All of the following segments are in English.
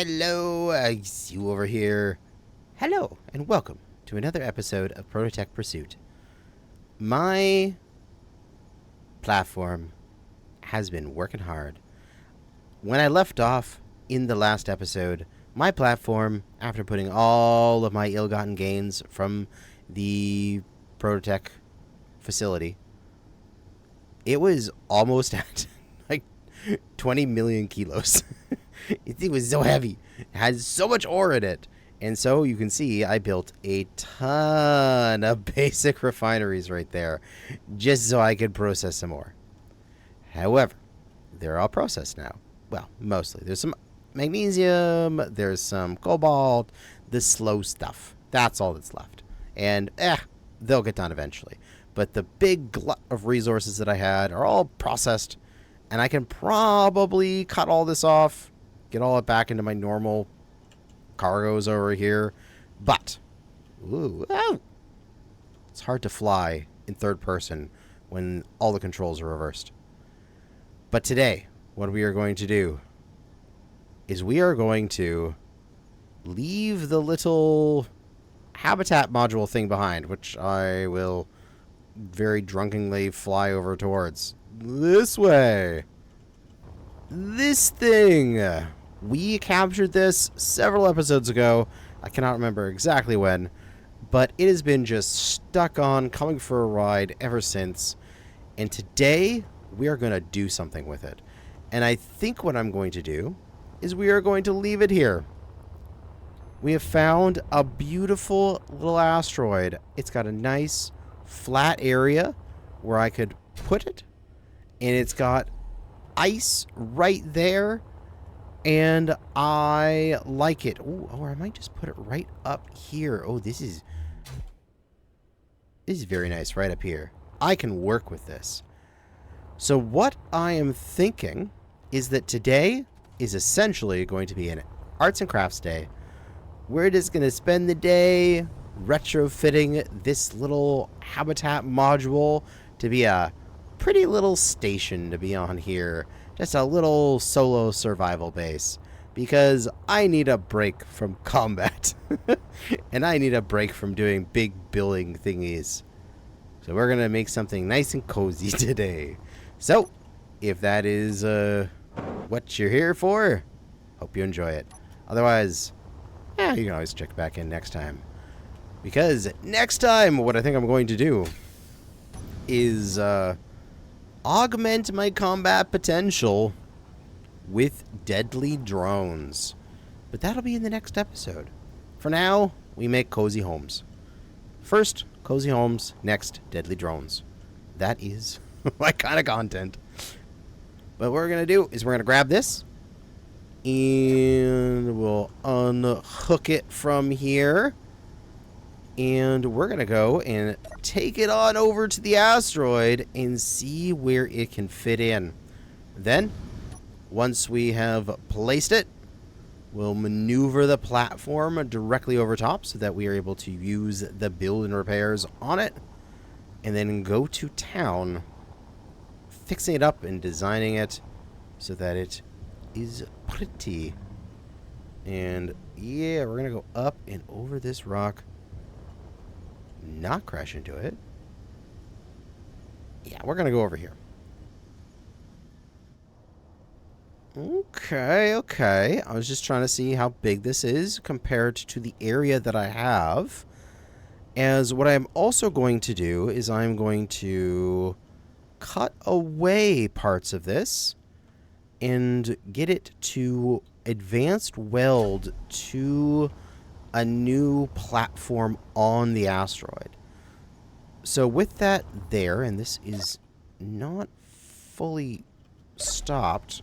hello, I see you over here. Hello, and welcome to another episode of Prototech Pursuit. My platform has been working hard. When I left off in the last episode, my platform, after putting all of my ill-gotten gains from the Prototech facility, it was almost at like 20 million kilos. It was so heavy. It had so much ore in it. And so you can see I built a ton of basic refineries right there just so I could process some ore. However, they're all processed now. Well, mostly. There's some magnesium, there's some cobalt, the slow stuff. That's all that's left. And they'll get done eventually. But the big glut of resources that I had are all processed, and I can probably cut all this off, get all it back into my normal cargoes over here. But it's hard to fly in third person when all the controls are reversed. But today, what we are going to do is we are going to leave the little habitat module thing behind, which I will very drunkenly fly over towards. This way. This thing. We captured this several episodes ago. I cannot remember exactly when, but it has been just stuck on, coming for a ride ever since. And today, we are going to do something with it. And I think what I'm going to do is we are going to leave it here. We have found a beautiful little asteroid. It's got a nice flat area where I could put it. And it's got ice right there. And I like it. Ooh, or I might just put it right up here. Oh, this is very nice right up here. I can work with this. So what I am thinking is that today is essentially going to be an arts and crafts day. We're just going to spend the day retrofitting this little habitat module to be a pretty little station to be on here. Just a little solo survival base. Because I need a break from combat. And I need a break from doing big building thingies. So we're going to make something nice and cozy today. So, if that is what you're here for, hope you enjoy it. Otherwise, you can always check back in next time. Because next time, what I think I'm going to do is augment my combat potential with deadly drones. But that'll be in the next episode. For now, we make cozy homes. First, cozy homes. Next, deadly drones. That is my kind of content. But what we're going to do is we're going to grab this. And we'll unhook it from here. And we're going to go and take it on over to the asteroid and see where it can fit in. Then, once we have placed it, we'll maneuver the platform directly over top so that we are able to use the build and repairs on it. And then go to town, fixing it up and designing it so that it is pretty. And yeah, we're going to go up and over this rock. Not crash into it. Yeah, we're going to go over here. Okay. I was just trying to see how big this is compared to the area that I have. As what I'm also going to do is I'm going to cut away parts of this and get it to advanced weld to a new platform on the asteroid. So with that there, and this is not fully stopped,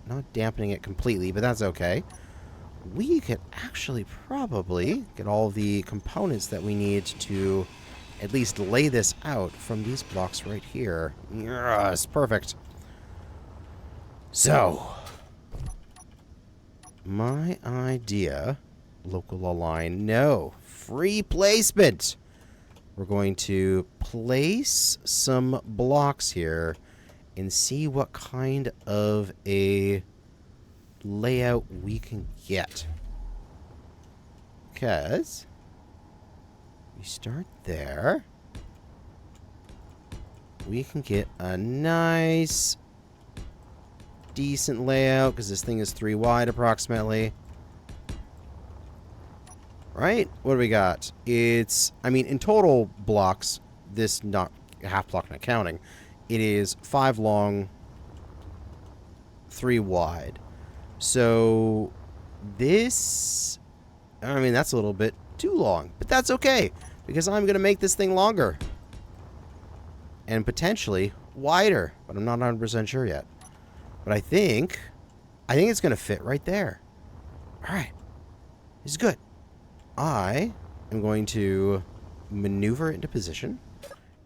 not dampening it completely, but that's okay. We could actually probably get all the components that we need to at least lay this out from these blocks right here. Yes, perfect. So, my idea, local align, no, free placement. We're going to place some blocks here and see what kind of a layout we can get. Because we start there. We can get a nice, decent layout, because this thing is 3 wide approximately. Right? What do we got? It's, I mean, in total blocks, this not half block not counting, it is 5 long, 3 wide. So this, I mean, that's a little bit too long, but that's okay, because I'm going to make this thing longer. And potentially wider, but I'm not 100% sure yet. But I think it's going to fit right there. All right. This is good. I am going to maneuver it into position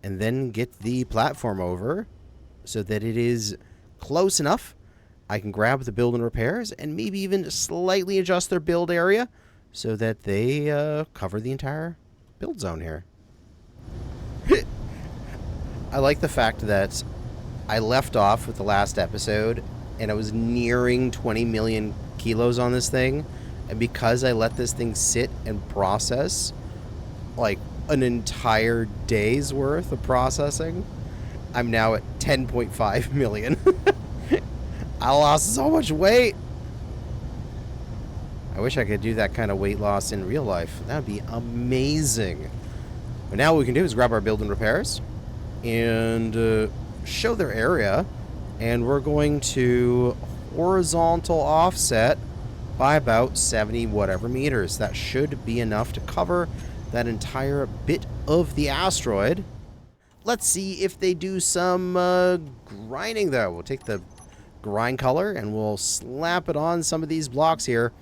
and then get the platform over so that it is close enough. I can grab the build and repairs and maybe even slightly adjust their build area so that they cover the entire build zone here. I like the fact that I left off with the last episode and I was nearing 20 million kilos on this thing. And because I let this thing sit and process like an entire day's worth of processing, I'm now at 10.5 million. I lost so much weight. I wish I could do that kind of weight loss in real life. That would be amazing. But now what we can do is grab our build and repairs and show their area. And we're going to horizontal offset by about 70 whatever meters. That should be enough to cover that entire bit of the asteroid. Let's see if they do some grinding though. We'll take the grind color and we'll slap it on some of these blocks here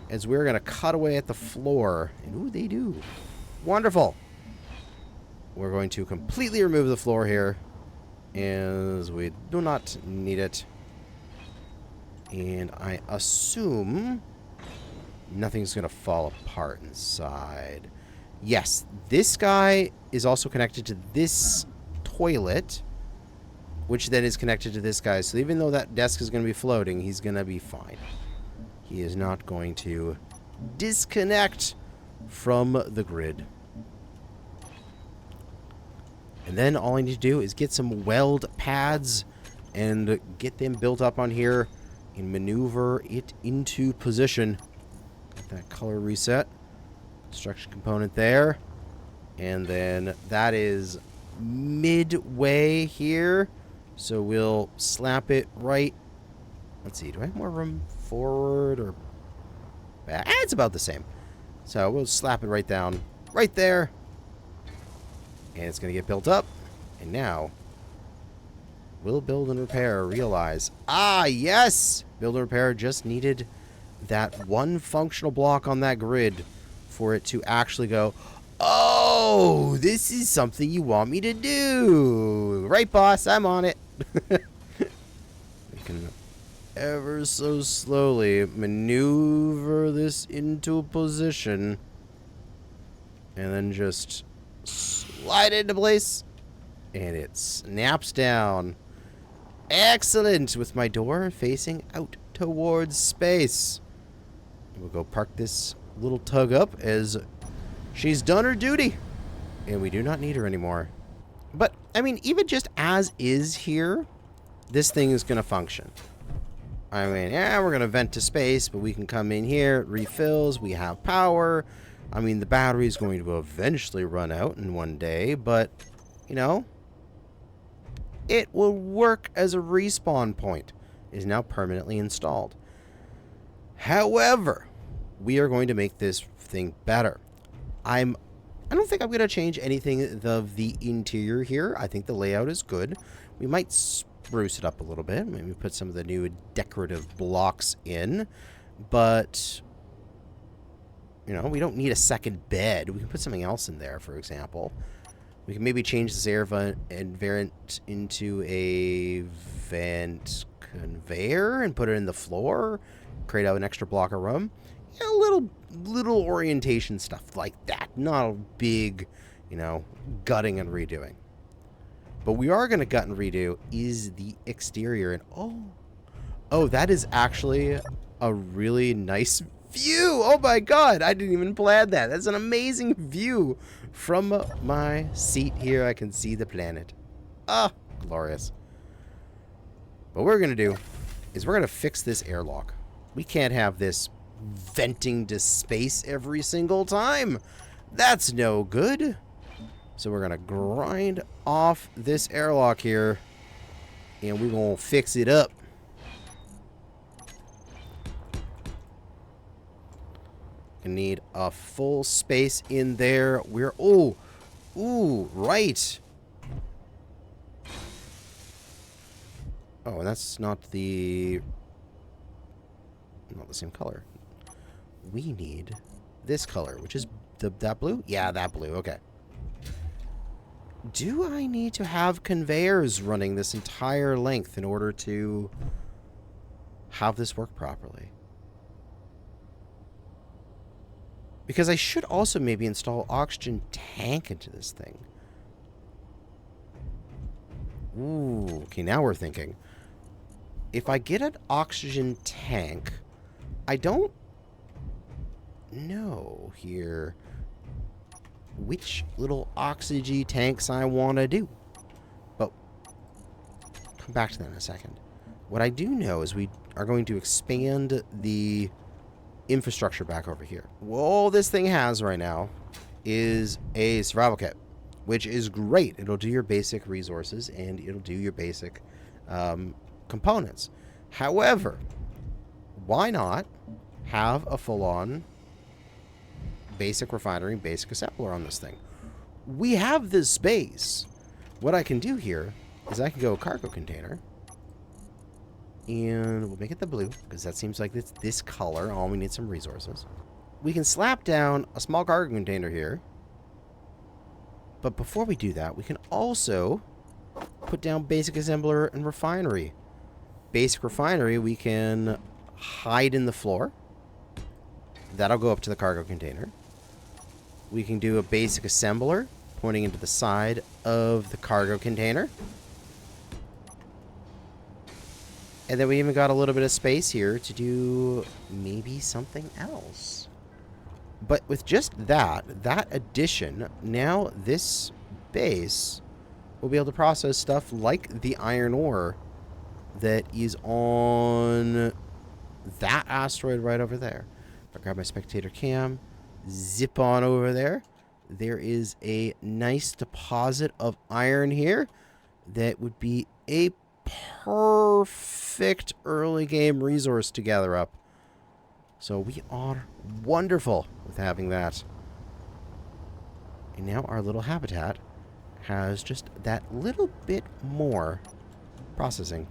as we're going to cut away at the floor. And ooh, they do. Wonderful. We're going to completely remove the floor here as we do not need it. And I assume nothing's going to fall apart inside. Yes, this guy is also connected to this toilet, which then is connected to this guy. So even though that desk is going to be floating, he's going to be fine. He is not going to disconnect from the grid. And then all I need to do is get some weld pads and get them built up on here and maneuver it into position. Get that color reset. Construction component there. And then that is midway here. So we'll slap it right. Let's see, do I have more room forward or back? It's about the same. So we'll slap it right down right there. And it's going to get built up. And now we'll build and repair. Realize, ah, yes! Build and repair just needed that one functional block on that grid for it to actually go, oh, this is something you want me to do. Right, boss, I'm on it. We can ever so slowly maneuver this into a position and then just slide it into place. And it snaps down. Excellent! With my door facing out towards space. We'll go park this little tug up as she's done her duty. And we do not need her anymore. But, I mean, even just as is here, this thing is going to function. I mean, yeah, we're going to vent to space, but we can come in here, it refills, we have power. I mean, the battery is going to eventually run out in one day, but, you know, it will work as a respawn point. It is now permanently installed. However, we are going to make this thing better. I don't think I'm going to change anything of the interior here. I think the layout is good. We might spruce it up a little bit. Maybe put some of the new decorative blocks in. But, you know, we don't need a second bed. We can put something else in there, for example. We can maybe change this air vent into a vent conveyor and put it in the floor. Create out an extra block of room. Yeah, little orientation stuff like that. Not a big, you know, gutting and redoing. But we are going to gut and redo is the exterior. And oh, that is actually a really nice view. Oh my god, I didn't even plan that. That's an amazing view. From my seat here, I can see the planet. Ah, glorious. What we're going to do is we're going to fix this airlock. We can't have this venting to space every single time. That's no good. So we're going to grind off this airlock here, and we're going to fix it up. We need a full space in there. We're... ooh, right. Oh, and that's not the same color. We need this color, which is that blue? Yeah, that blue. Okay. Do I need to have conveyors running this entire length in order to have this work properly? Because I should also maybe install oxygen tank into this thing. Ooh, okay, now we're thinking. If I get an oxygen tank, I don't know here which little oxygen tanks I want to do. But come back to that in a second. What I do know is we are going to expand the infrastructure back over here. All this thing has right now is a survival kit, which is great. It'll do your basic resources and it'll do your basic components. However, why not have a full-on basic refinery, basic assembler on this thing? We have this space. What I can do here is I can go cargo container, and we'll make it the blue, because that seems like it's this color. Oh, we need some resources. We can slap down a small cargo container here, but before we do that, we can also put down basic assembler and refinery. Basic refinery, we can hide in the floor. That'll go up to the cargo container. We can do a basic assembler pointing into the side of the cargo container. And then we even got a little bit of space here to do maybe something else. But with just that addition, now this base will be able to process stuff like the iron ore that is on that asteroid right over there. If I grab my spectator cam, zip on over there, there is a nice deposit of iron here that would be a perfect early game resource to gather up. So we are wonderful with having that. And now our little habitat has just that little bit more processing.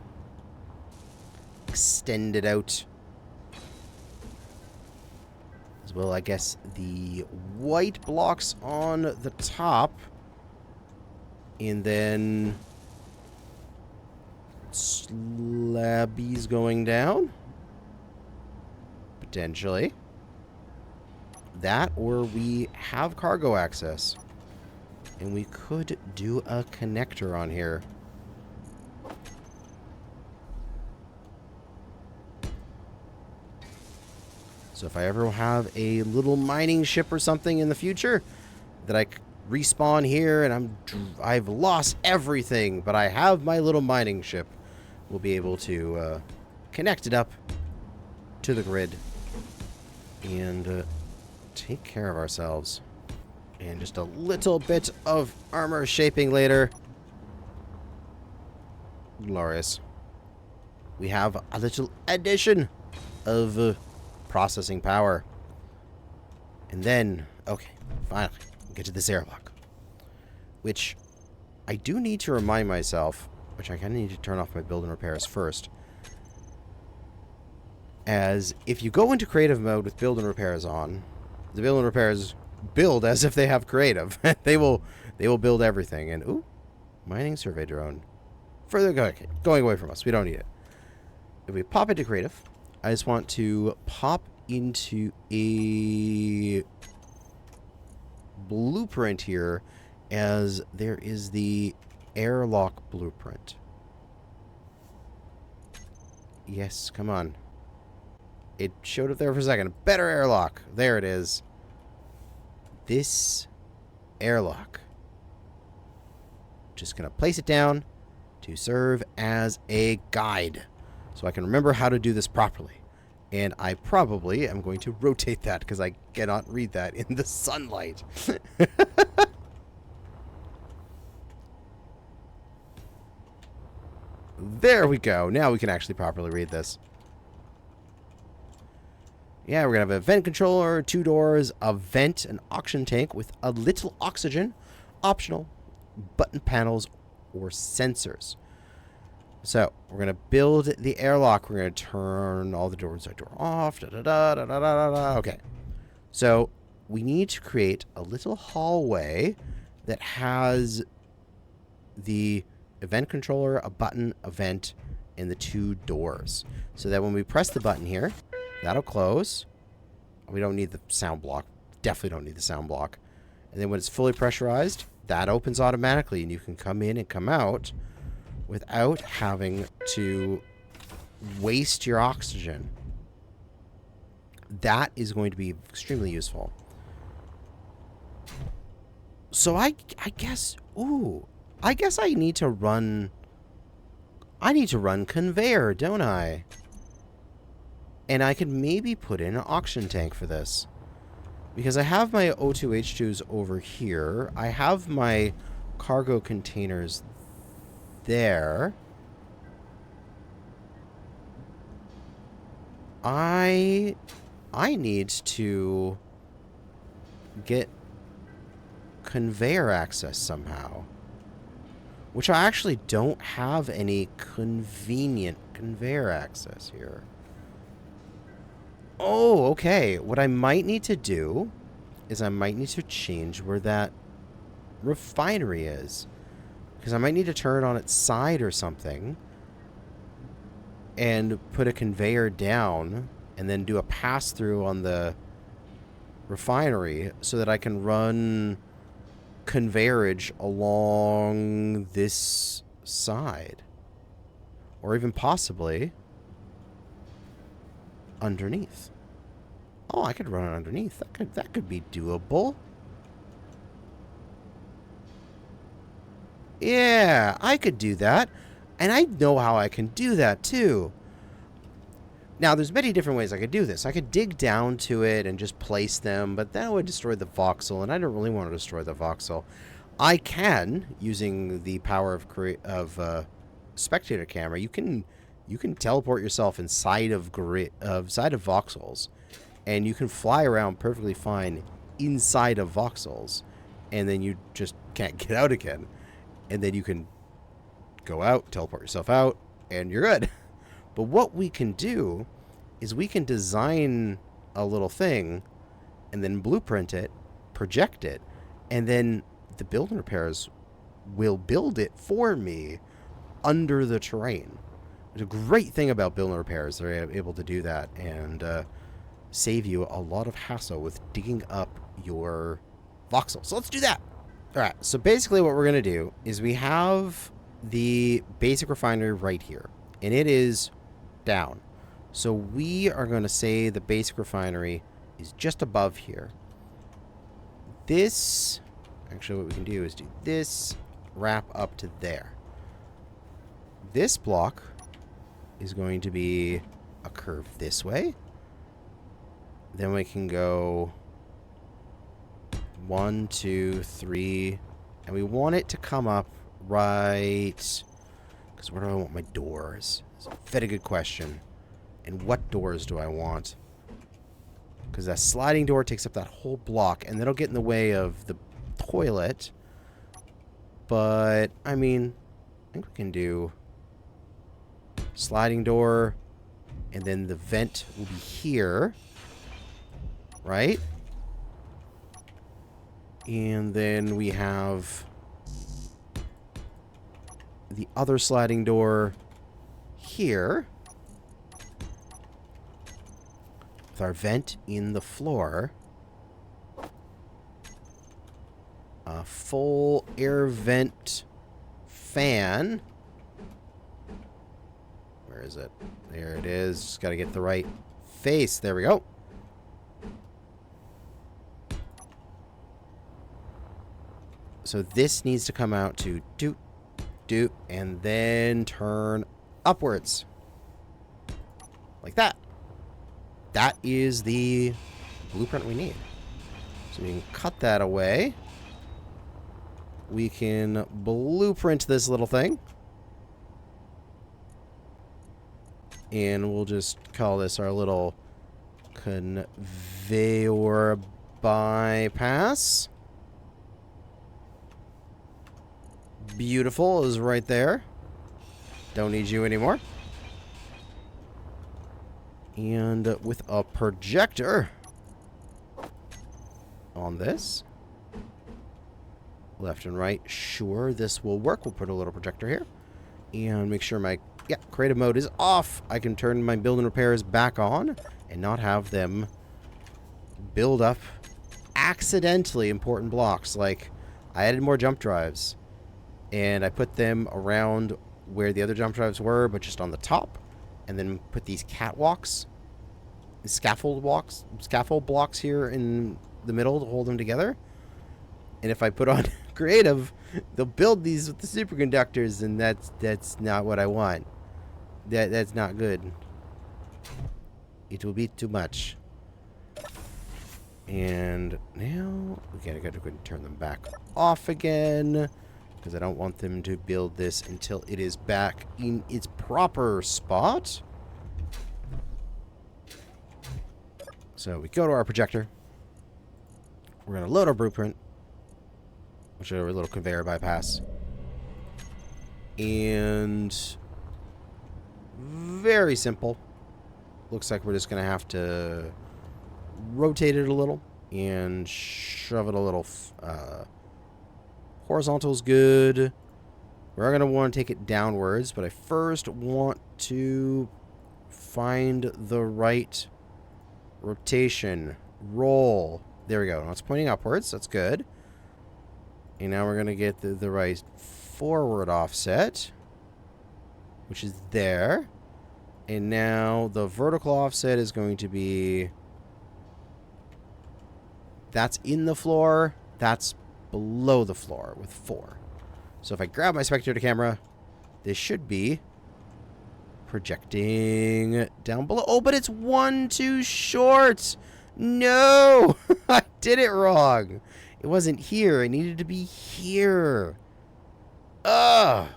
Extend it out. As well, I guess the white blocks on the top. And then slabbies going down. Potentially. That, or we have cargo access. And we could do a connector on here. So if I ever have a little mining ship or something in the future that I respawn here and I've lost everything, but I have my little mining ship, we'll be able to connect it up to the grid and take care of ourselves. And just a little bit of armor shaping later. Glorious. We have a little addition of processing power. And then, okay, finally, we'll get to this airlock. Which I do need to remind myself, which I kind of need to turn off my build and repairs first. As if you go into creative mode with build and repairs on, the build and repairs build as if they have creative. they will build everything. And ooh, mining survey drone. Further going away from us. We don't need it. If we pop into creative, I just want to pop into a blueprint here, as there is the airlock blueprint. Yes, come on. It showed up there for a second. Better airlock. There it is. This airlock. Just going to place it down to serve as a guide so I can remember how to do this properly. And I probably am going to rotate that because I cannot read that in the sunlight. There we go. Now we can actually properly read this. Yeah, we're going to have a vent controller, 2 doors, a vent, an oxygen tank with a little oxygen, optional, button panels, or sensors. So, we're going to build the airlock. We're going to turn all the doors off. Okay. So, we need to create a little hallway that has the event controller, a button, a vent, and the 2 doors. So that when we press the button here, that'll close. We don't need the sound block. Definitely don't need the sound block. And then when it's fully pressurized, that opens automatically, and you can come in and come out without having to waste your oxygen. That is going to be extremely useful. So I guess, I guess I need to run conveyor, don't I? And I could maybe put in an oxygen tank for this. Because I have my O2H2s over here. I have my cargo containers there. I need to get conveyor access somehow. Which I actually don't have any convenient conveyor access here. Oh, okay. What I might need to do is I might need to change where that refinery is. Because I might need to turn it on its side or something. And put a conveyor down. And then do a pass-through on the refinery. So that I can run conveyorage along this side. Or even possibly underneath. Oh, I could run it underneath. That could be doable. Yeah, I could do that. And I know how I can do that too. Now, there's many different ways I could do this. I could dig down to it and just place them, but that would destroy the voxel, and I don't really want to destroy the voxel. I can, using the power of spectator camera, you can teleport yourself inside of voxels, and you can fly around perfectly fine inside of voxels, and then you just can't get out again, and then you can go out, teleport yourself out, and you're good. But what we can do is we can design a little thing and then blueprint it, project it, and then the building repairs will build it for me under the terrain. There's a great thing about building repairs. They're able to do that and save you a lot of hassle with digging up your voxel. So let's do that. All right. So basically what we're going to do is we have the basic refinery right here, and it is down. So we are going to say the basic refinery is just above here. This, actually what we can do is do this, wrap up to there. This block is going to be a curve this way. Then we can go 1, 2, 3, and we want it to come up right, because where do I want my doors? It's a very good question. And what doors do I want? Because that sliding door takes up that whole block, and that'll get in the way of the toilet. But, I mean, I think we can do sliding door, and then the vent will be here, right? And then we have the other sliding door here, with our vent in the floor. A full air vent fan. Where is it? There it is. Just got to get the right face. There we go. So this needs to come out to doot, doot, and then turn upwards. Like that. That is the blueprint we need. So we can cut that away. We can blueprint this little thing. And we'll just call this our little conveyor bypass. Beautiful is right there. Don't need you anymore. And with a projector on this, left and right, sure, this will work. We'll put a little projector here and make sure my creative mode is off. I can turn my build and repairs back on and not have them build up accidentally important blocks. Like, I added more jump drives and I put them around where the other jump drives were, but just on the top, and then put these catwalks, scaffold blocks here in the middle to hold them together. And if I put on creative, they'll build these with the superconductors, and that's not what I want. That's not good. It will be too much. And now we gotta go and turn them back off again, because I don't want them to build this until it is back in its proper spot. So we go to our projector. We're gonna load our blueprint, which is our little conveyor bypass. And very simple. Looks like we're just going to have to rotate it a little and shove it a little. Horizontal is good. We're going to want to take it downwards, but I first want to find the right rotation. Roll. There we go. Now it's pointing upwards. That's good. And now we're going to get the right forward offset, which is there. And now the vertical offset is going to be... That's in the floor. That's below the floor with 4. So if I grab my spectator camera, this should be projecting down below. Oh, but it's 1 too short. No! I did it wrong. It wasn't here. It needed to be here. Ugh.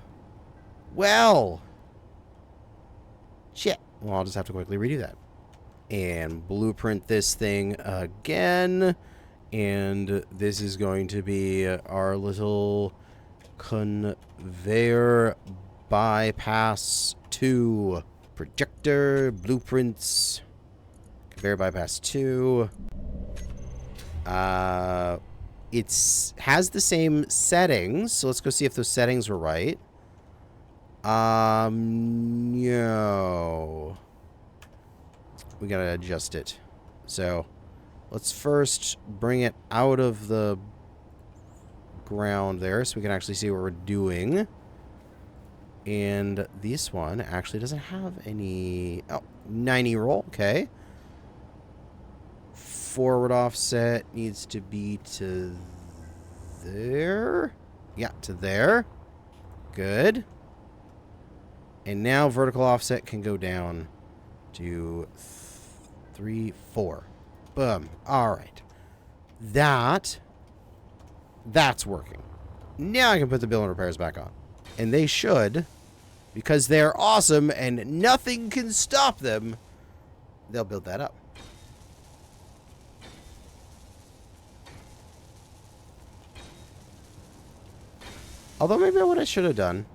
Well. Shit. Well, I'll just have to quickly redo that. And blueprint this thing again. And this is going to be our little conveyor bypass 2. Projector, blueprints, conveyor bypass 2. It has the same settings, so let's go see if those settings were right. No. We gotta adjust it. So, let's first bring it out of the ground there so we can actually see what we're doing. And this one actually doesn't have any... Oh, 90 roll, okay. Forward offset needs to be to there. Yeah, to there. Good. And now vertical offset can go down to 3, 4. Boom. All right. That's working. Now I can put the build and repairs back on. And they should, because they're awesome and nothing can stop them, they'll build that up. Although maybe what I should have done,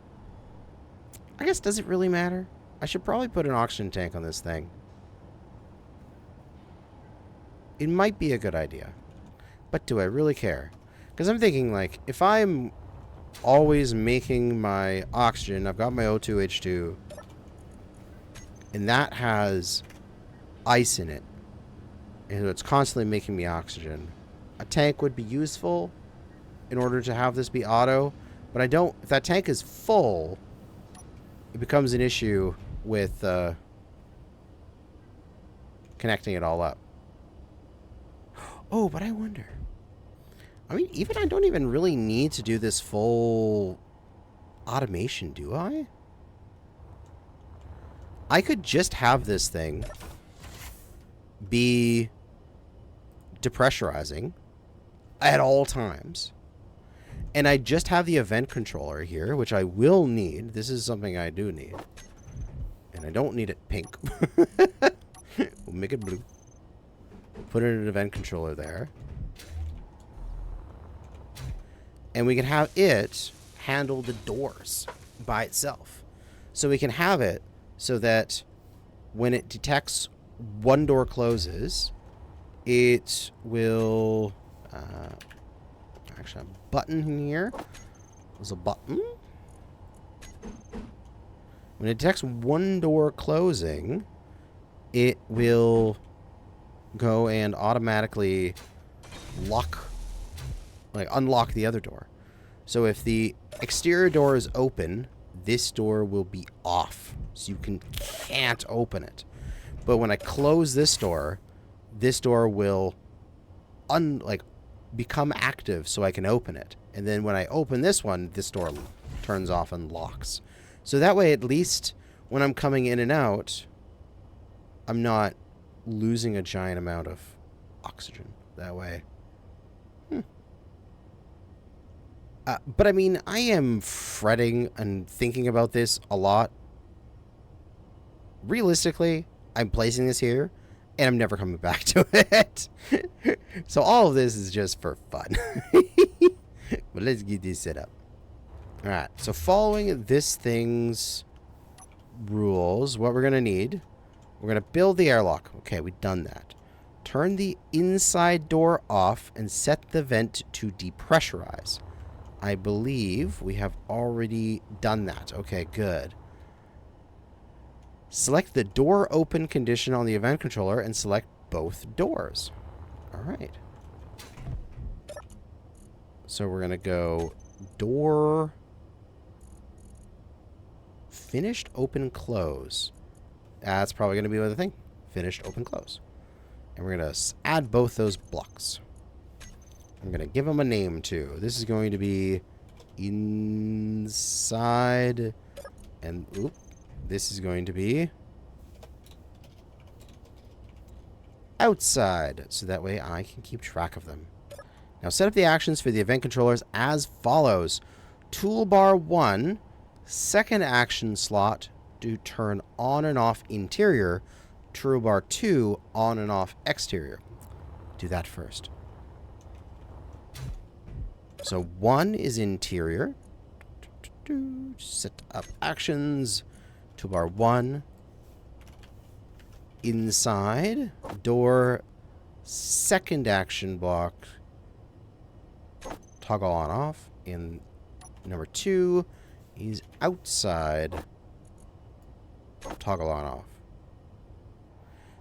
I guess, does it really matter? I should probably put an oxygen tank on this thing. It might be a good idea. But do I really care? Because I'm thinking, like, if I'm always making my oxygen, I've got my O2H2, and that has ice in it, and it's constantly making me oxygen, a tank would be useful in order to have this be auto. But I don't... If that tank is full, it becomes an issue with... Okay, connecting it all up. Oh, but I wonder. I mean, even I don't even really need to do this full automation, do I? I could just have this thing be depressurizing at all times. And I just have the event controller here, which I will need. This is something I do need. And I don't need it pink. We'll make it blue. Put in an event controller there. And we can have it handle the doors by itself. So we can have it so that when it detects one door closes, it will... actually, a button in here. There's a button. When it detects one door closing, it will go and automatically unlock the other door. So if the exterior door is open, this door will be off. So you can't open it. But when I close this door will become active so I can open it. And then when I open this one, this door turns off and locks. So that way, at least when I'm coming in and out, I'm not losing a giant amount of oxygen that way. But I mean, I am fretting and thinking about this a lot. Realistically, I'm placing this here, and I'm never coming back to it. So all of this is just for fun. But let's get this set up. Alright, so following this thing's rules, what we're going to need, we're going to build the airlock. Okay, we've done that. Turn the inside door off and set the vent to depressurize. I believe we have already done that. Okay, good. Select the door open condition on the event controller and select both doors. Alright. So we're going to go door finished open close. That's probably going to be the thing. Finished open close. And we're going to add both those blocks. I'm going to give them a name too. This is going to be inside, and this is going to be outside, so that way I can keep track of them. Now set up the actions for the event controllers as follows. Toolbar 1, second action slot to turn on and off interior. Toolbar 2, on and off exterior. Do that first. So 1 is interior. Set up actions. Toolbar 1. Inside. Door. Second action block. Toggle on off. In number 2 is outside. Toggle on off.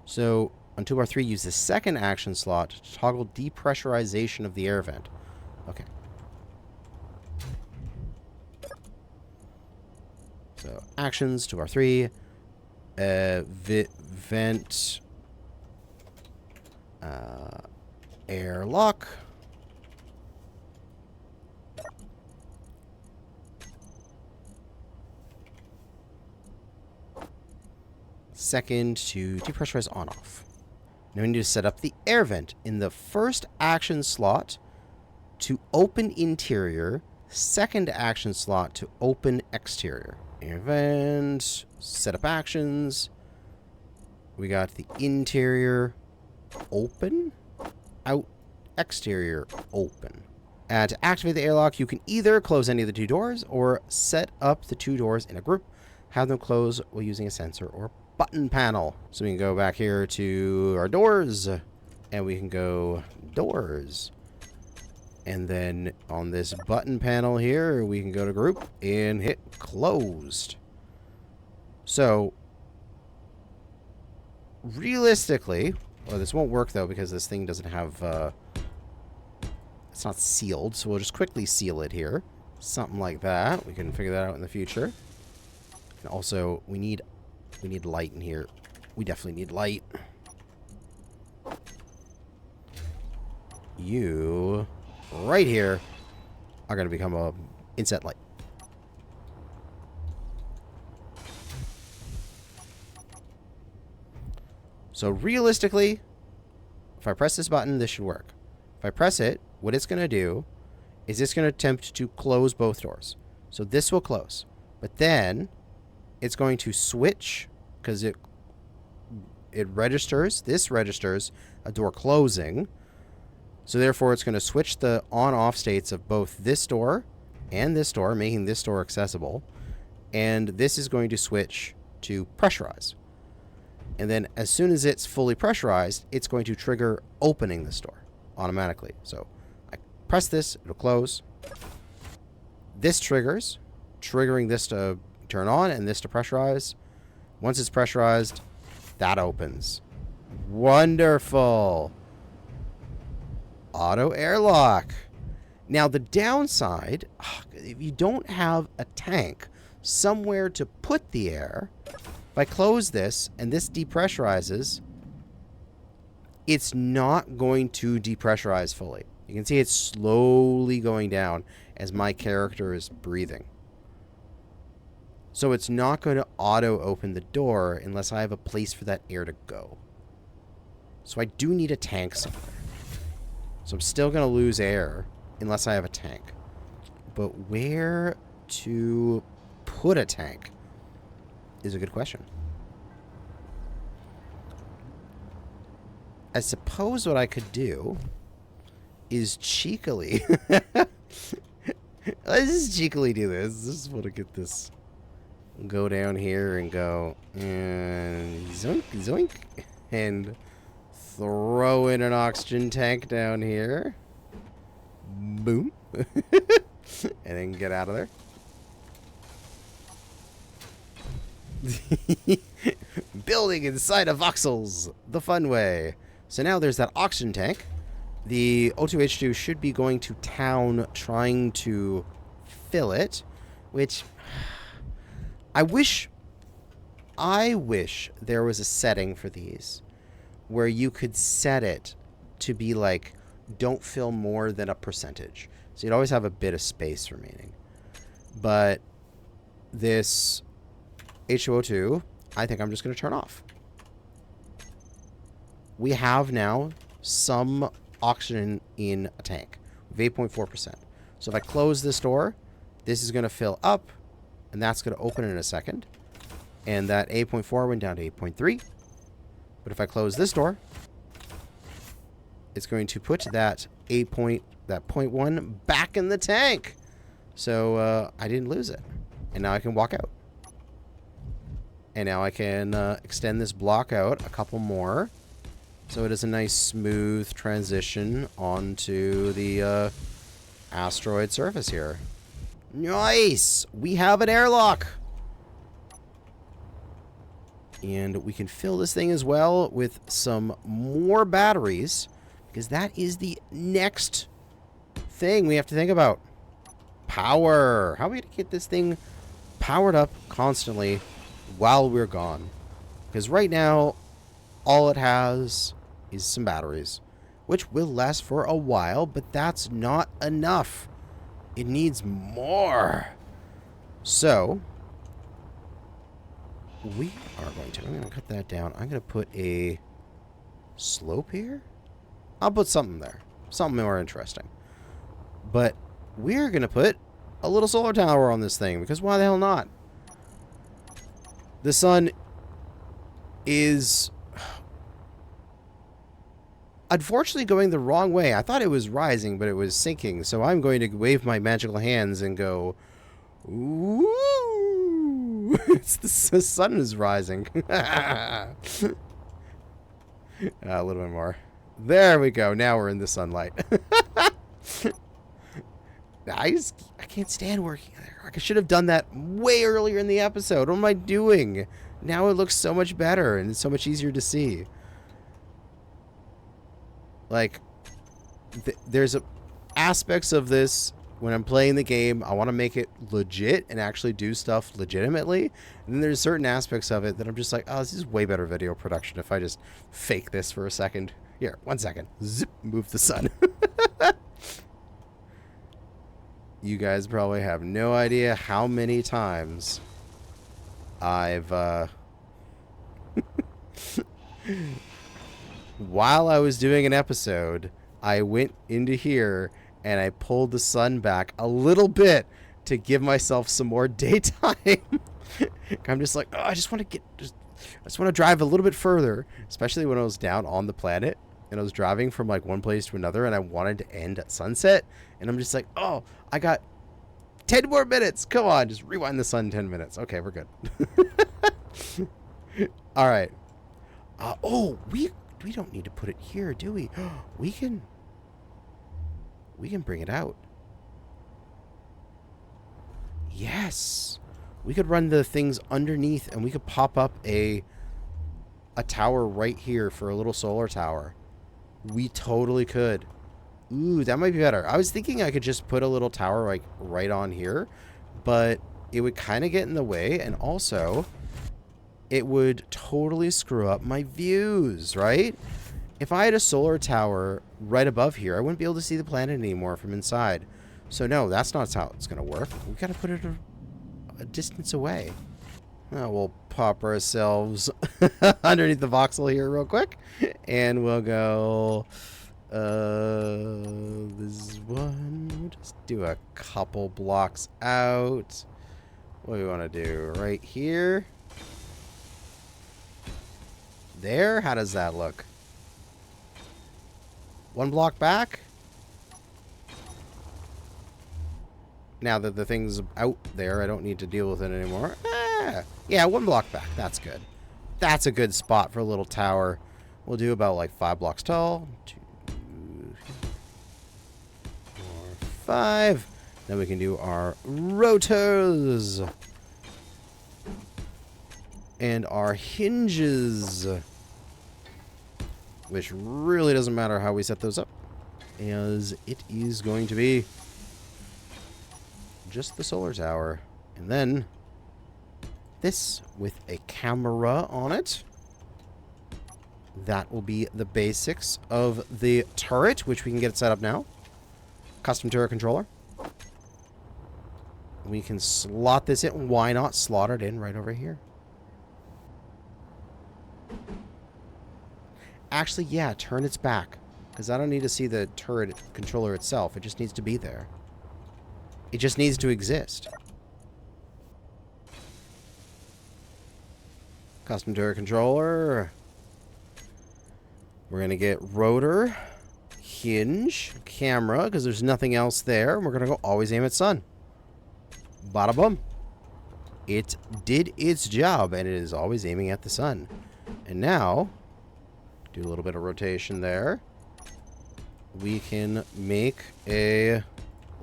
So on toolbar 3, use the second action slot to toggle depressurization of the air vent. Okay. So actions, toolbar 3, vent, airlock, second to depressurize on off. Now we need to set up the air vent in the first action slot to open interior, second action slot to open exterior. Air vent, set up actions. We got the interior open, out, exterior open. And to activate the airlock, you can either close any of the two doors or set up the two doors in a group. Have them close while using a sensor or button panel. So we can go back here to our doors, and we can go doors. And then on this button panel here, we can go to group and hit closed. So realistically, well, this won't work though because this thing doesn't have, it's not sealed. So we'll just quickly seal it here. Something like that. We can figure that out in the future. And also, we need light in here. We definitely need light. you right here are going to become a inset light. So realistically, if I press this button, this should work. If I press it, what it's going to do is it's going to attempt to close both doors. So this will close. But then it's going to switch because it registers, this registers a door closing. So therefore it's going to switch the on-off states of both this door and this door, making this door accessible. And this is going to switch to pressurize. And then as soon as it's fully pressurized, it's going to trigger opening this door automatically. So I press this, it'll close. This triggers, triggering this to turn on and this to pressurize. Once it's pressurized, that opens. Wonderful. Auto airlock. Now the downside, if you don't have a tank somewhere to put the air, if I close this and this depressurizes, it's not going to depressurize fully. You can see it's slowly going down as my character is breathing. So it's not going to auto open the door unless I have a place for that air to go. So I do need a tank somewhere. So I'm still going to lose air unless I have a tank. But where to put a tank is a good question. I suppose what I could do is cheekily... Let's just cheekily do this. I just want to get this... Go down here and go... And zoink, zoink. And throw in an oxygen tank down here. Boom. And then get out of there. Building inside of voxels, the fun way. So now there's that oxygen tank. The O2H2 should be going to town trying to fill it, which I wish there was a setting for these where you could set it to be like, don't fill more than a percentage. So you'd always have a bit of space remaining. But this H2O2, I think I'm just going to turn off. We have now some oxygen in a tank of 8.4%. So if I close this door, this is going to fill up, and that's going to open in a second. And that 8.4 went down to 8.3. But if I close this door, it's going to put that 0.1 back in the tank. So I didn't lose it. And now I can walk out. And now I can extend this block out a couple more. So it is a nice smooth transition onto the asteroid surface here. Nice! We have an airlock! And we can fill this thing as well with some more batteries, because that is the next thing we have to think about. Power! How are we going to get this thing powered up constantly while we're gone? Because right now, all it has is some batteries, which will last for a while, but that's not enough. It needs more. So, we are going to... I'm going to cut that down. I'm going to put a slope here. I'll put something there. Something more interesting. But we're going to put a little solar tower on this thing, because why the hell not? The sun is... unfortunately going the wrong way. I thought it was rising, but it was sinking. So I'm going to wave my magical hands and go, ooh, the sun is rising. A little bit more. There we go. Now we're in the sunlight. I can't stand working there. I should have done that way earlier in the episode. What am I doing? Now it looks so much better and it's so much easier to see. Like, there's aspects of this when I'm playing the game, I want to make it legit and actually do stuff legitimately. And then there's certain aspects of it that I'm just like, oh, this is way better video production if I just fake this for a second. Here, 1 second. Zip, move the sun. You guys probably have no idea how many times I've, while I was doing an episode, I went into here and I pulled the sun back a little bit to give myself some more daytime. I'm just like, oh, I just want to drive a little bit further, especially when I was down on the planet and I was driving from like one place to another and I wanted to end at sunset. And I'm just like, oh, I got 10 more minutes. Come on, just rewind the sun 10 minutes. Okay, we're good. All right. Oh, we don't need to put it here, do we? We can bring it out. Yes. We could run the things underneath and we could pop up a tower right here for a little solar tower. We totally could. Ooh, that might be better. I was thinking I could just put a little tower like right on here, but it would kind of get in the way, and also it would totally screw up my views, right? If I had a solar tower right above here, I wouldn't be able to see the planet anymore from inside. So no, that's not how it's going to work. We got to put it a distance away. We'll pop ourselves underneath the voxel here real quick, and we'll go this one. We'll just do a couple blocks out. What do we want to do? Right here. There? How does that look? One block back? Now that the thing's out there, I don't need to deal with it anymore. Yeah, one block back. That's good. That's a good spot for a little tower. We'll do about like 5 blocks tall. 2, 4, 5. Then we can do our rotors. And our hinges. Which really doesn't matter how we set those up, as it is going to be just the solar tower. And then this with a camera on it. That will be the basics of the turret, which we can get set up now. Custom turret controller. We can slot this in. Why not slot it in right over here? Actually, yeah, turn its back. Because I don't need to see the turret controller itself. It just needs to be there. It just needs to exist. Custom turret controller. We're going to get rotor, hinge, camera, because there's nothing else there. We're going to go always aim at sun. Bada boom. It did its job, and it is always aiming at the sun. And now, do a little bit of rotation there. We can make a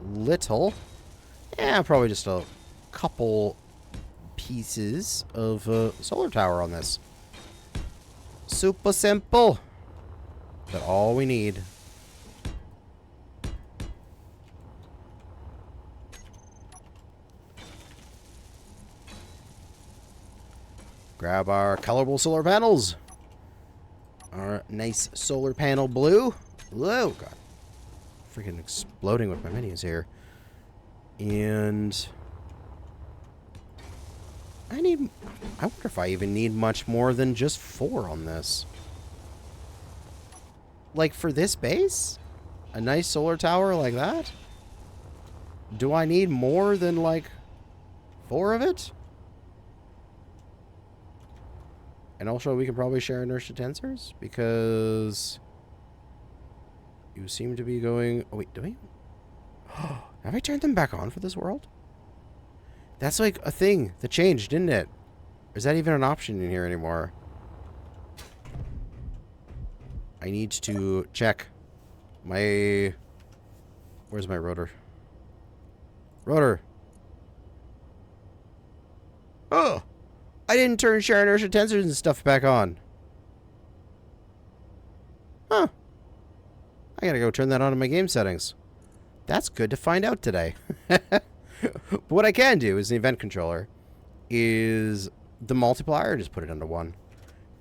little, probably just a couple pieces of solar tower on this. Super simple. But all we need. Grab our colorful solar panels. Our nice solar panel blue. Whoa, God. Freaking exploding with my menus here. And I wonder if I even need much more than just 4 on this. Like for this base? A nice solar tower like that? Do I need more than like 4 of it? And also we can probably share inertia tensors because you seem to be going... Oh, wait, do we? Have I turned them back on for this world? That's like a thing that changed, didn't it? Or is that even an option in here anymore? I need to check my... Where's my rotor? Rotor! Oh! I didn't turn share inertia tensors and stuff back on. Huh. I gotta go turn that on in my game settings. That's good to find out today. But what I can do is the event controller is the multiplier, just put it under 1.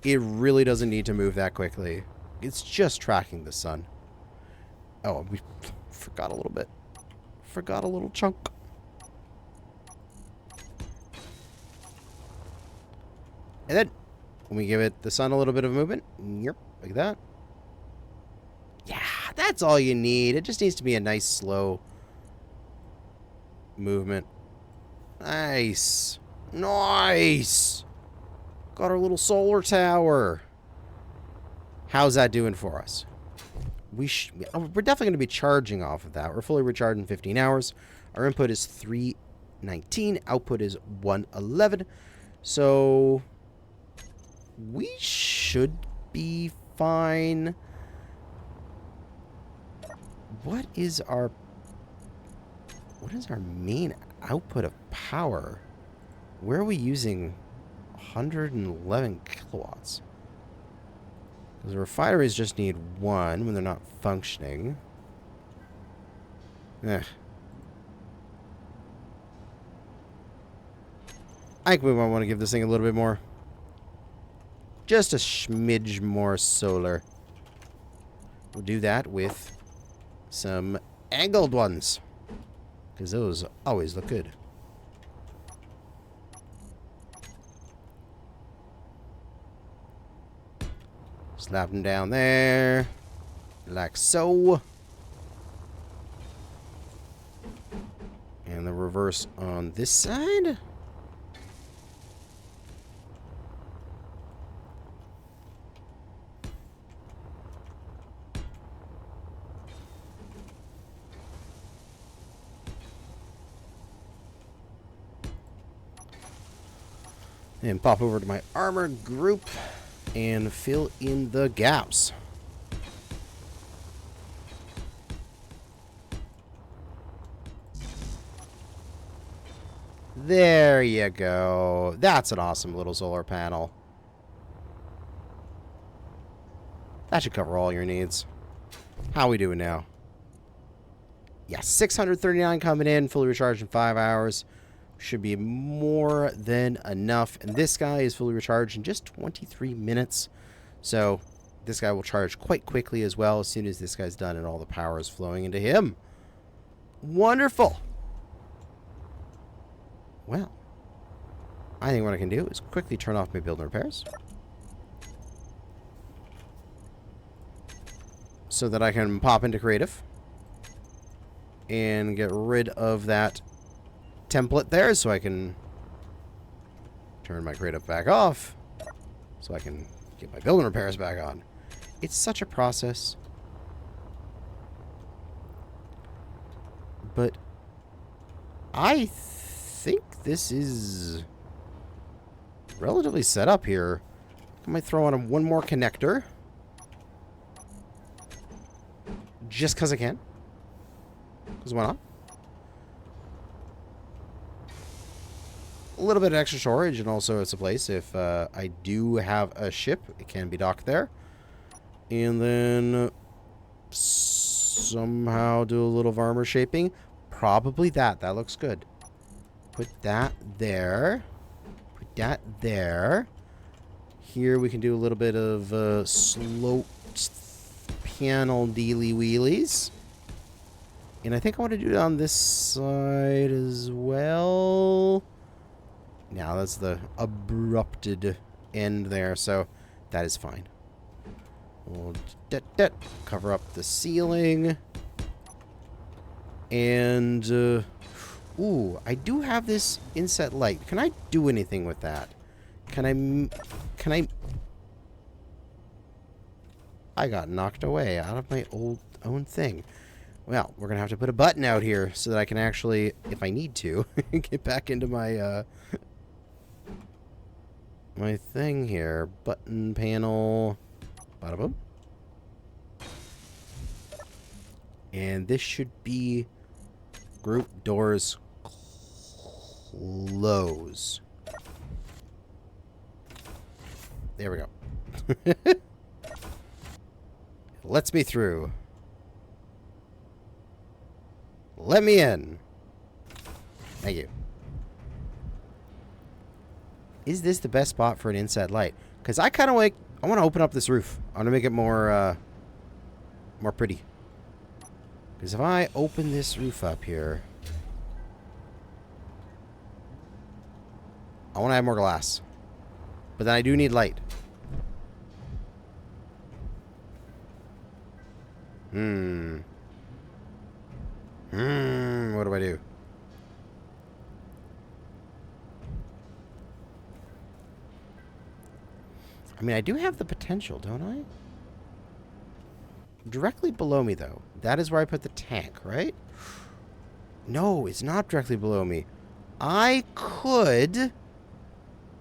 It really doesn't need to move that quickly. It's just tracking the sun. Oh, we forgot a little bit. Forgot a little chunk. And then, when we give it the sun a little bit of movement, yep, like that. Yeah, that's all you need. It just needs to be a nice, slow movement. Nice. Nice. Got our little solar tower. How's that doing for us? We're definitely going to be charging off of that. We're fully recharged in 15 hours. Our input is 319. Output is 111. So we should be fine. What is our main output of power? Where are we using 111 kilowatts? Because the refineries just need 1 when they're not functioning. I think we might want to give this thing a little bit more. Just a smidge more solar. We'll do that with some angled ones, because those always look good. Slap them down there, like so. And the reverse on this side. And pop over to my armored group and fill in the gaps. There you go. That's an awesome little solar panel. That should cover all your needs. How we doing now? Yeah, 639 coming in, fully recharged in 5 hours. Should be more than enough. And this guy is fully recharged in just 23 minutes. So this guy will charge quite quickly as well as soon as this guy's done and all the power is flowing into him. Wonderful. Well, I think what I can do is quickly turn off my build and repairs, so that I can pop into creative and get rid of that template there, so I can turn my creative back off, so I can get my build and repairs back on. It's such a process. But I think this is relatively set up here. I might throw on one more connector, just because I can. Because why not? A little bit of extra storage, and also it's a place if I do have a ship, it can be docked there. And then somehow do a little armor shaping. Probably that. That looks good. Put that there. Put that there. Here we can do a little bit of sloped panel dealy wheelies. And I think I want to do it on this side as well. Now that's the abrupted end there, so that is fine. We'll cover up the ceiling. And, ooh, I do have this inset light. Can I do anything with that? Can I got knocked away out of my own thing. Well, we're going to have to put a button out here so that I can actually, if I need to, get back into my, my thing here. Button panel. Bada boom. And this should be group doors close. There we go. Lets me through. Let me in. Thank you. Is this the best spot for an inset light? Because I kind of I want to open up this roof. I want to make it more pretty. Because if I open this roof up here, I want to add more glass. But then I do need light. What do I do? I mean, I do have the potential, don't I? Directly below me, though. That is where I put the tank, right? No, it's not directly below me. I could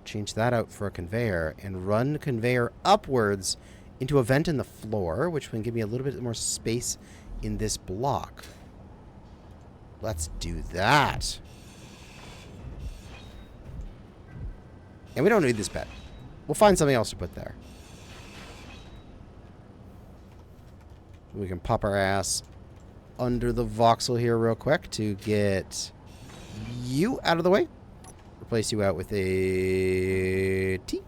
change that out for a conveyor and run the conveyor upwards into a vent in the floor, which will give me a little bit more space in this block. Let's do that. And we don't need this bed. We'll find something else to put there. We can pop our ass under the voxel here real quick to get you out of the way. Replace you out with a T.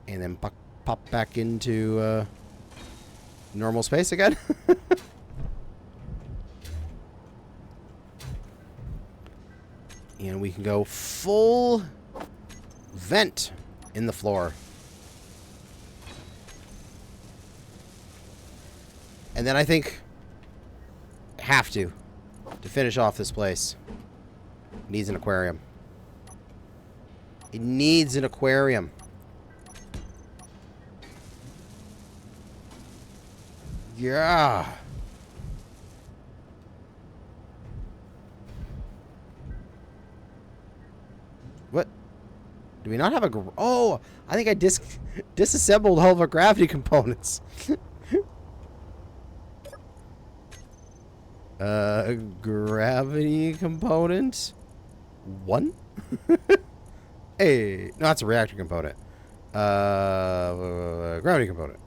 And then pop back into normal space again. And we can go full vent in the floor. And then I think have to finish off this place. It needs an aquarium. It needs an aquarium. Yeah. What? Do we not have a... Oh! I think I disassembled all of our gravity components. Gravity component? 1? Hey. No, that's a reactor component. Gravity component.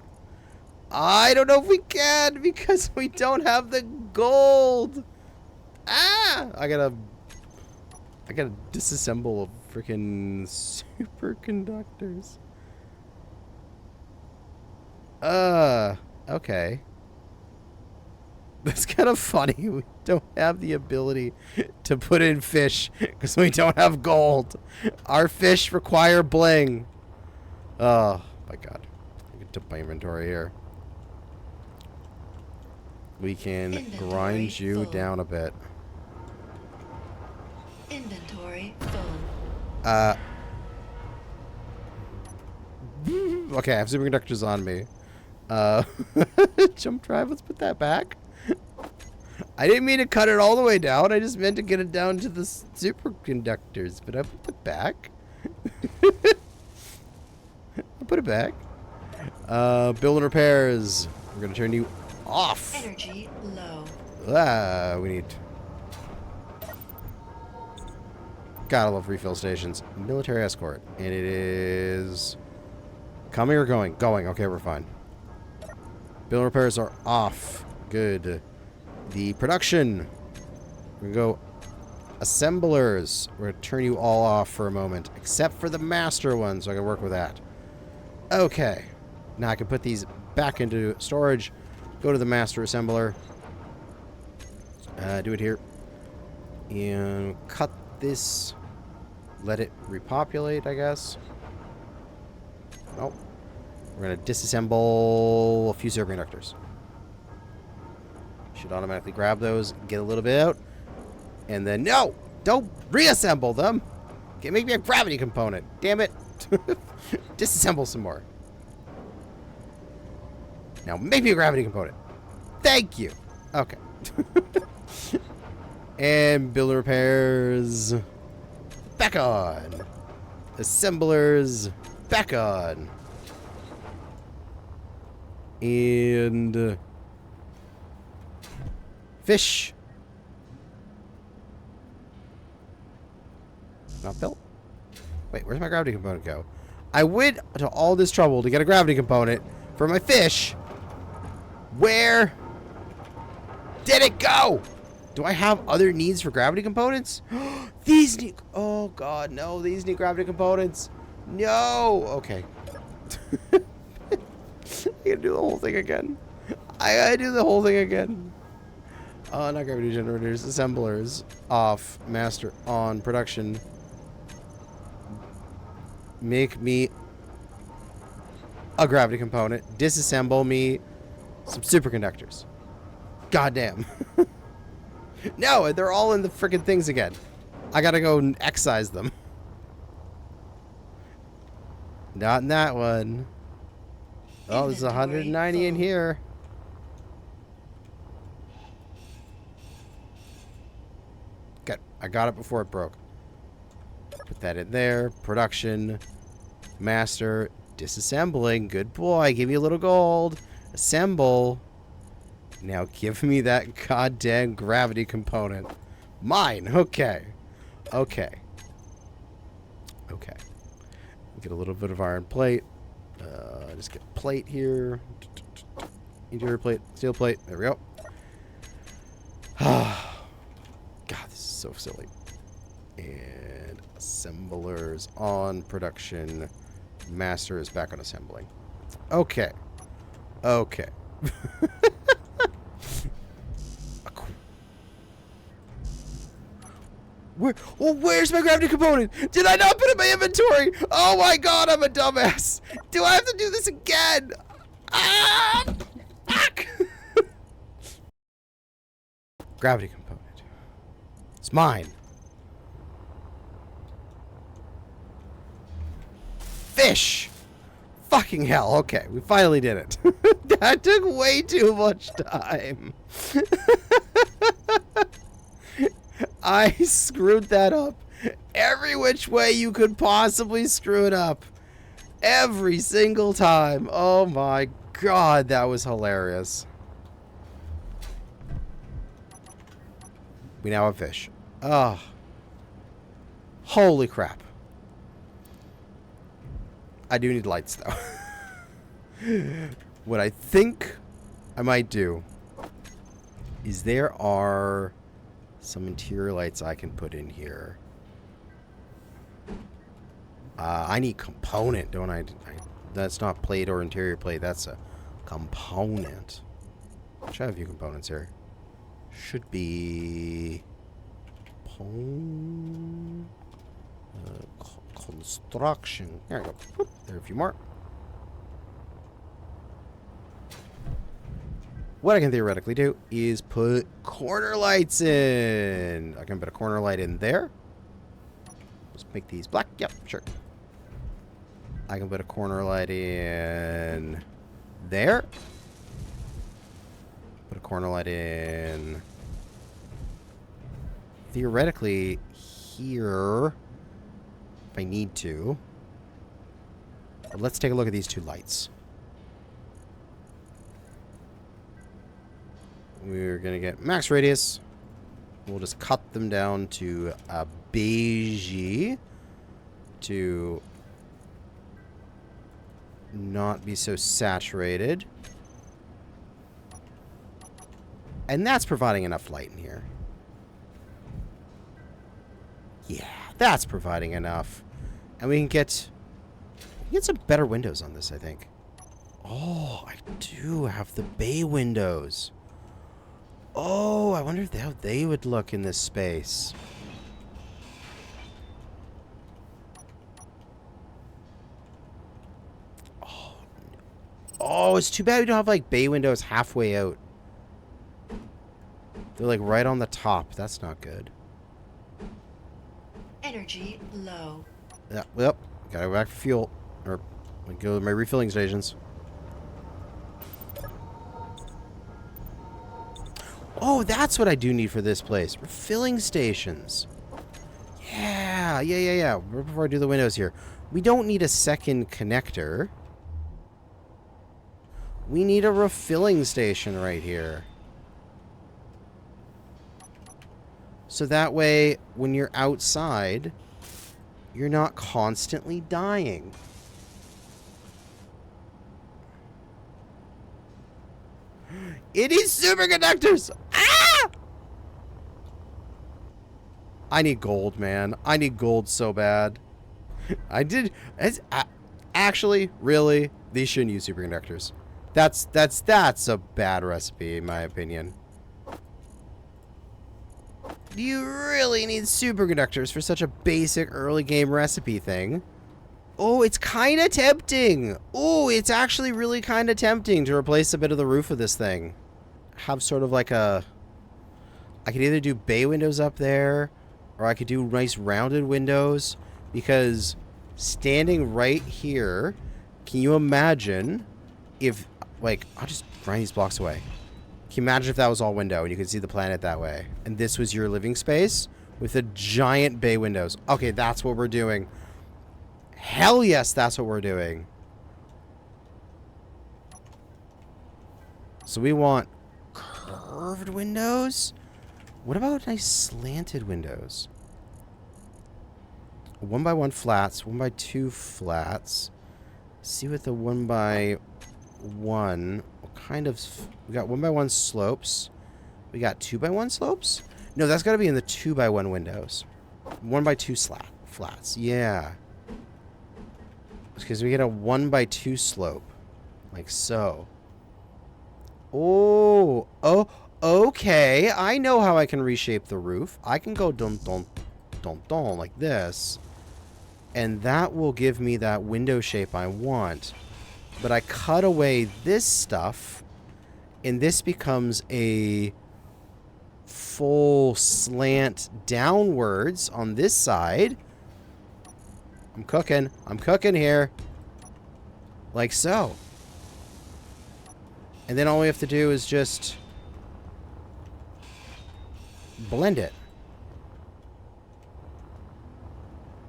I don't know if we can because we don't have the gold. Ah! I gotta disassemble freaking superconductors. Okay. That's kind of funny. We don't have the ability to put in fish because we don't have gold. Our fish require bling. Oh my god. I can dump my inventory here. We can grind you down a bit. Inventory full. Okay, I have superconductors on me. Jump drive, let's put that back. I didn't mean to cut it all the way down. I just meant to get it down to the superconductors. But I put it back. I put it back. Build and repairs. We're going to turn you off. Energy low. We need... Gotta love refill stations. Military escort. And it is... Coming or going? Going. Okay, we're fine. Build and repairs are off. Good. The production. We're going to go assemblers. We're going to turn you all off for a moment. Except for the master one, so I can work with that. Okay. Now I can put these back into storage. Go to the master assembler. Do it here. And cut this. Let it repopulate, I guess. Nope. We're going to disassemble a few superconductors. Should automatically grab those, get a little bit out. And then, no! Don't reassemble them! Make me a gravity component. Damn it. Disassemble some more. Now make me a gravity component. Thank you. Okay. And build repairs. Back on. Assemblers. Back on. And... fish. Not built. Wait, where's my gravity component go? I went to all this trouble to get a gravity component for my fish. Where did it go? Do I have other needs for gravity components? These need... Oh, God, no. These need gravity components. No! Okay. I gotta do the whole thing again. I gotta do the whole thing again. Not gravity generators. Assemblers. Off. Master. On. Production. Make me a gravity component. Disassemble me some superconductors. Goddamn. No, they're all in the freaking things again. I gotta go and excise them. Not in that one. Oh, there's 190 in here. Good. I got it before it broke. Put that in there. Production. Master. Disassembling. Good boy. Give me a little gold. Assemble. Now give me that goddamn gravity component. Mine. Okay. Okay. Okay. Get a little bit of iron plate. Just get plate here. Interior plate. Steel plate. There we go. God, this is so silly. And assemblers on production. Master is back on assembling. Okay. Okay. Where's my gravity component? Did I not put it in my inventory? Oh my god, I'm a dumbass. Do I have to do this again? Ah! Fuck! Gravity component. It's mine. Fish! Fucking hell. Okay, we finally did it. That took way too much time. I screwed that up every which way you could possibly screw it up. Every single time. Oh my god, that was hilarious. We now have fish. Oh. Holy crap. I do need lights, though. What I think I might do is there are some interior lights I can put in here. I need component, don't I? That's not plate or interior plate. That's a component. Should have a few components here. Should be construction. There we go. Whoop, there are a few more. What I can theoretically do is put corner lights in. I can put a corner light in there. Let's make these black. Yep, sure. I can put a corner light in there. Put a corner light in theoretically here if I need to. But let's take a look at these two lights. We're going to get max radius. We'll just cut them down to a beige to not be so saturated. And that's providing enough light in here. Yeah, that's providing enough. And we can get some better windows on this, I think. Oh, I do have the bay windows. Oh, I wonder how they would look in this space. Oh, it's too bad we don't have, like, bay windows halfway out. They're, like, right on the top. That's not good. Energy low. Yeah, well, gotta go back for fuel. Or, go to my refilling stations. Oh, that's what I do need for this place. Refilling stations. Yeah. Before I do the windows here. We don't need a second connector. We need a refilling station right here. So that way, when you're outside, you're not constantly dying. It is superconductors! Ah! I need gold, man. I need gold so bad. I did. Actually, really, these shouldn't use superconductors. That's a bad recipe, in my opinion. Do you really need superconductors for such a basic early game recipe thing? Oh, it's kind of tempting. Oh, it's actually really kind of tempting to replace a bit of the roof of this thing. Have sort of like a... I could either do bay windows up there, or I could do nice rounded windows, because standing right here, can you imagine if, like, I'll just grind these blocks away. Can you imagine if that was all window and you could see the planet that way? And this was your living space with the giant bay windows. Okay, that's what we're doing. Hell yes, that's what we're doing. So we want curved windows? What about nice slanted windows? 1x1 flats, 1x2 flats. See what the 1x1... What kind of... We got 1x1 slopes. We got 2x1 slopes? No, that's got to be in the 2x1 windows. 1x2 flats. Yeah. Because we get a 1x2 slope. Like so. Oh. Oh. Okay. I know how I can reshape the roof. I can go dun dun dun dun like this. And that will give me that window shape I want. But I cut away this stuff, and this becomes a full slant downwards on this side. I'm cooking. I'm cooking here. Like so. And then all we have to do is just blend it.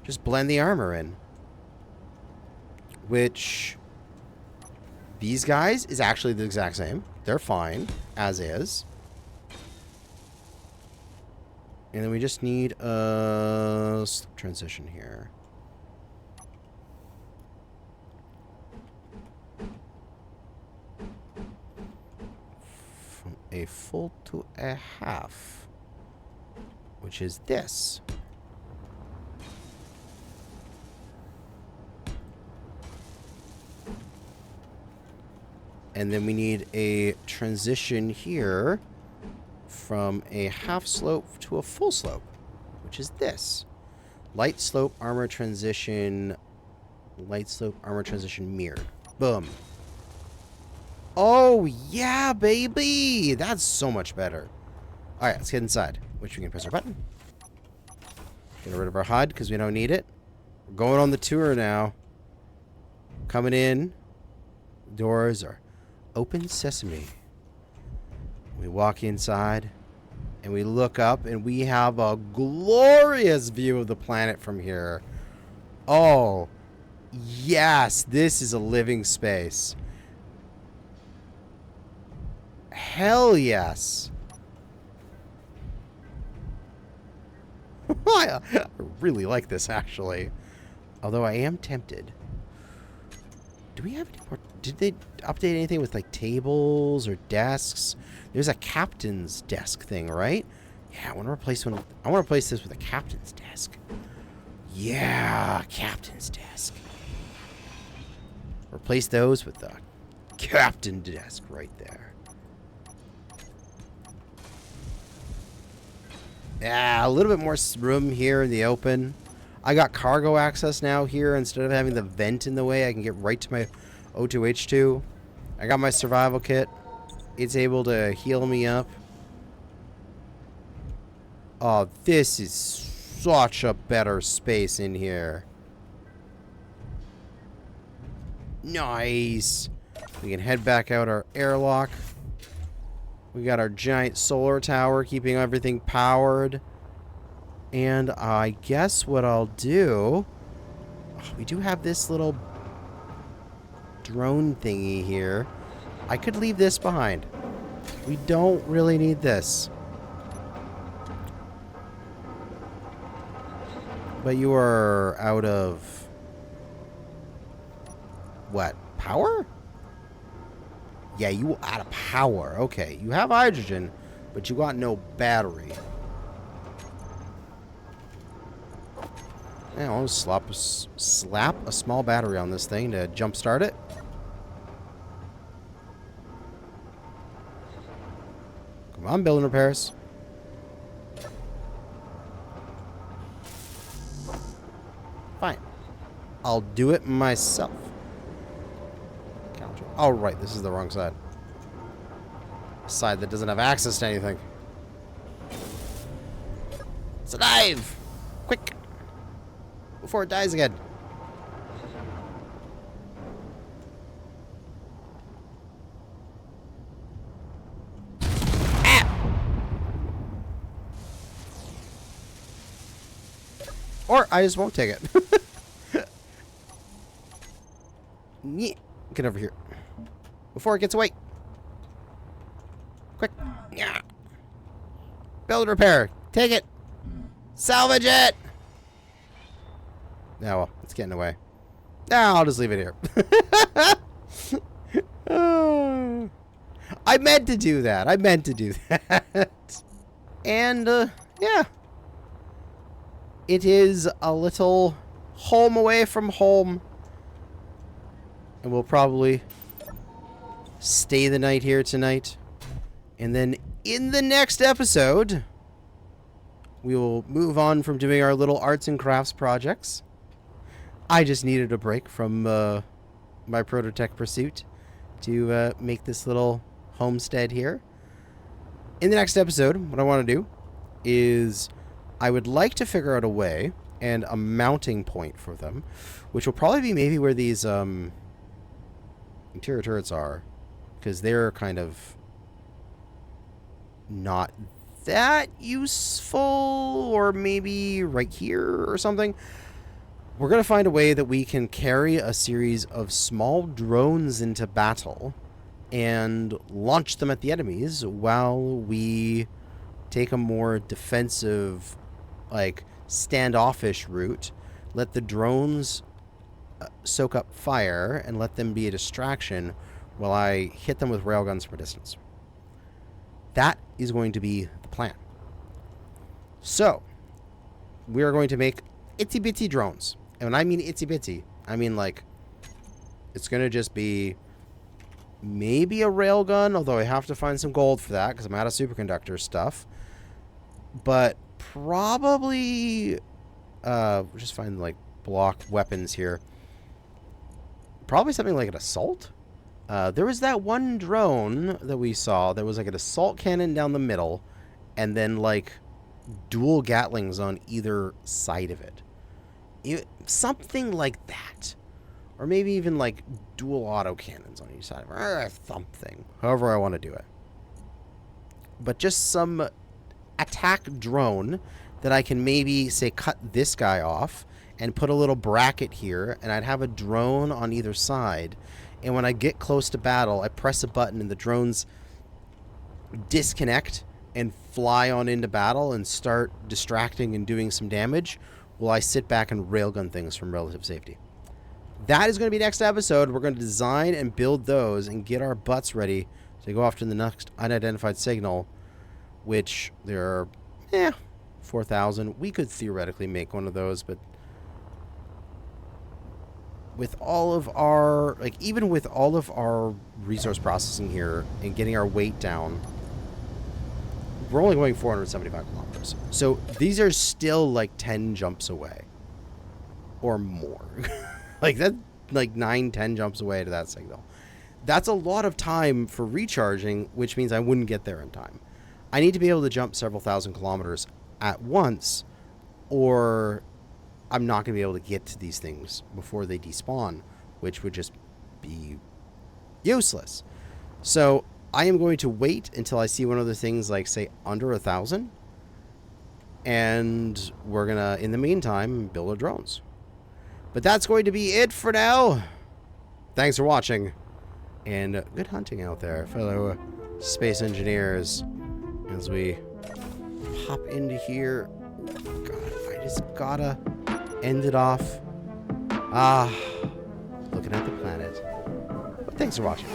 Just blend the armor in. Which... These guys is actually the exact same. They're fine, as is. And then we just need a transition here. From a full to a half. Which is this. And then we need a transition here from a half slope to a full slope, which is this. Light slope, armor transition, light slope, armor transition, mirrored. Boom. Oh, yeah, baby. That's so much better. All right, let's get inside, which we can press our button. Get rid of our HUD because we don't need it. We're going on the tour now. Coming in. Doors are open sesame. We walk inside and we look up and we have a glorious view of the planet from here. Oh, yes, this is a living space. Hell yes. I really like this, actually. Although I am tempted. Do we have any more? Did they update anything with like tables or desks? There's a captain's desk thing, right? Yeah, I want to replace one. I want to replace this with a captain's desk. Yeah, captain's desk. Replace those with the captain desk right there. Yeah, a little bit more room here in the open. I got cargo access now here. Instead of having the vent in the way, I can get right to my O2H2. I got my survival kit. It's able to heal me up. Oh, this is such a better space in here. Nice. We can head back out our airlock. We got our giant solar tower keeping everything powered. And I guess what I'll do... Oh, we do have this little drone thingy here. I could leave this behind. We don't really need this. But you are out of... What? Power? Yeah, you out of power. Okay, you have hydrogen, but you got no battery. Yeah, I'll just slap a small battery on this thing to jumpstart it. Come on, building repairs. Fine. I'll do it myself. Counter. Oh, right. This is the wrong side. Side that doesn't have access to anything. It's a dive! Quick! Before it dies again. Ah! Or I just won't take it. Get over here. Before it gets away. Quick. Yeah. Build repair. Take it. Salvage it. Oh, well, it's getting away. Now I'll just leave it here. I meant to do that. I meant to do that. And, yeah. It is a little home away from home. And we'll probably stay the night here tonight. And then in the next episode, we will move on from doing our little arts and crafts projects. I just needed a break from my Prototech pursuit to make this little homestead here. In the next episode, what I want to do is I would like to figure out a way and a mounting point for them, which will probably be maybe where these interior turrets are, because they're kind of not that useful, or maybe right here or something. We're going to find a way that we can carry a series of small drones into battle and launch them at the enemies while we take a more defensive, like, standoffish route. Let the drones soak up fire and let them be a distraction while I hit them with railguns from a distance. That is going to be the plan. So, we are going to make itsy bitsy drones. And when I mean itsy bitsy, I mean like, it's going to just be maybe a railgun, although I have to find some gold for that because I'm out of superconductor stuff. But probably, we'll just find like block weapons here. Probably something like an assault. There was that one drone that we saw. There was like an assault cannon down the middle, and then like dual Gatlings on either side of it. Something like that. Or maybe even like dual autocannons on each side of it. Or something. However I want to do it. But just some attack drone that I can maybe, say, cut this guy off and put a little bracket here, and I'd have a drone on either side. And when I get close to battle, I press a button and the drones disconnect and fly on into battle and start distracting and doing some damage while I sit back and railgun things from relative safety. That is going to be next episode. We're going to design and build those and get our butts ready to go after the next unidentified signal, which there are, 4,000. We could theoretically make one of those, but with all of our, like, even with all of our resource processing here and getting our weight down, we're only going 475 kilometers. So these are still like 10 jumps away or more. Like that, like 9-10 jumps away to that signal. That's a lot of time for recharging, which means I wouldn't get there in time. I need to be able to jump several thousand kilometers at once, or I'm not going to be able to get to these things before they despawn, which would just be useless. So I am going to wait until I see one of the things, like, say, under 1,000. And we're going to, in the meantime, build our drones. But that's going to be it for now. Thanks for watching. And good hunting out there, fellow space engineers. As we hop into here. God, I just gotta end it off. Looking at the planet. But thanks for watching.